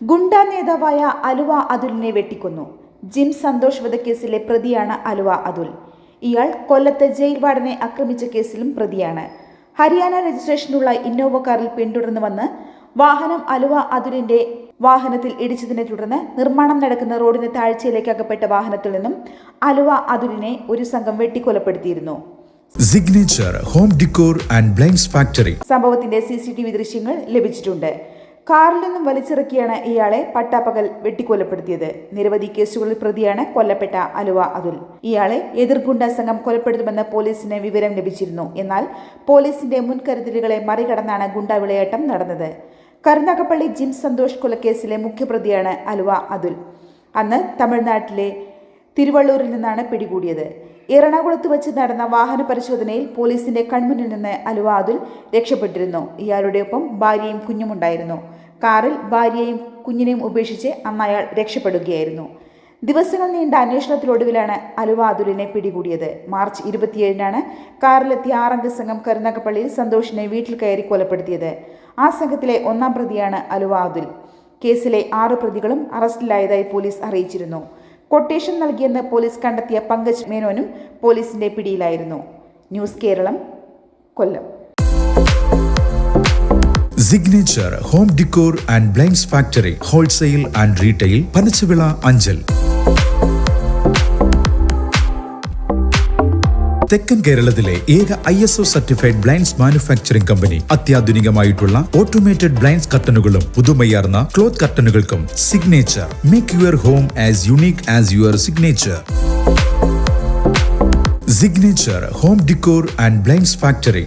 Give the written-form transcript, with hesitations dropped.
ഗുണ്ട നേതാവായ അലുവ അതുലിനെ വെട്ടിക്കൊന്നു. ജിം സന്തോഷ് വധക്കേസിലെ പ്രതിയാണ് അലുവ അതുൽ. ഇയാൾ കൊല്ലത്ത് ജയിൽ വാർഡനെ ആക്രമിച്ച കേസിലും പ്രതിയാണ്. ഹരിയാന രജിസ്ട്രേഷനുള്ള ഇന്നോവ കാറിൽ പിന്തുടർന്നു വന്ന് വാഹനം അലുവ അതുലിന്റെ വാഹനത്തിൽ ഇടിച്ചതിനെ തുടർന്ന് നിർമ്മാണം നടക്കുന്ന റോഡിന് താഴ്ചയിലേക്ക് അകപ്പെട്ട വാഹനത്തിൽ നിന്നും അലുവ അതുലിനെ ഒരു സംഘം വെട്ടിക്കൊലപ്പെടുത്തിയിരുന്നു. Signature home decor and blinds factory. സംഭവത്തിന്റെ CCTV ദൃശ്യങ്ങൾ ലഭിച്ചിട്ടുണ്ട്. കാറിൽ നിന്നും വലിച്ചിറക്കിയാണ് ഇയാളെ പട്ടാപ്പകൽ വെട്ടിക്കൊലപ്പെടുത്തിയത്. നിരവധി കേസുകളിൽ പ്രതിയാണ് കൊല്ലപ്പെട്ട അലുവ അതുൽ. ഇയാളെ എതിർഗുണ്ട സംഘം കൊലപ്പെടുത്തുമെന്ന് പോലീസിന് വിവരം ലഭിച്ചിരുന്നു. എന്നാൽ പോലീസിന്റെ മുൻകരുതലുകളെ മറികടന്നാണ് ഗുണ്ട വിളയാട്ടം നടന്നത്. കരുനാഗപ്പള്ളി ജിം സന്തോഷ് കൊലക്കേസിലെ മുഖ്യപ്രതിയാണ് അലുവ അതുൽ. അന്ന് തമിഴ്നാട്ടിലെ തിരുവള്ളൂരിൽ നിന്നാണ് പിടികൂടിയത്. എറണാകുളത്ത് വെച്ച് നടന്ന വാഹന പരിശോധനയിൽ പോലീസിന്റെ കൺമുന്നിൽ നിന്ന് അലുവ അതുൽ രക്ഷപ്പെട്ടിരുന്നു. ഇയാളുടെ ഒപ്പം ഭാര്യയും കുഞ്ഞുമുണ്ടായിരുന്നു. കാറിൽ ഭാര്യയെയും കുഞ്ഞിനെയും ഉപേക്ഷിച്ച് അന്ന് അയാൾ രക്ഷപ്പെടുകയായിരുന്നു. ദിവസങ്ങൾ നീണ്ട അന്വേഷണത്തിലൊടുവിലാണ് അലുവ അതുലിനെ പിടികൂടിയത്. മാർച്ച് 27-നാണ് കാറിലെത്തിയ 6 അംഗ സംഘം കരുനാഗപ്പള്ളിയിൽ സന്തോഷിനെ വീട്ടിൽ കയറി കൊലപ്പെടുത്തിയത്. ആ സംഘത്തിലെ 1-ാം പ്രതിയാണ് അലുവ അതുൽ. കേസിലെ 6 പ്രതികളും അറസ്റ്റിലായതായി പോലീസ് അറിയിച്ചിരുന്നു. കൊട്ടേഷൻ നൽകിയെന്ന് പോലീസ് കണ്ടെത്തിയ പങ്കജ് മേനോനും പോലീസിന്റെ പിടിയിലായിരുന്നു. News Keralam, Kollam. Signature home decor and blinds factory, wholesale and retail, Panachuvila, Anchal. തെക്കൻ കേരളത്തിലെ ഏക ISO certified blinds manufacturing company. അത്യാധുനികമായിട്ടുള്ള ഓട്ടോമേറ്റഡ് ബ്ലൈൻഡ്സ് കർട്ടനുകളും പുതുമയാർന്ന ക്ലോത്ത് കർട്ടനുകൾക്കും signature. Make your home as unique as your signature. Signature home decor and blinds factory.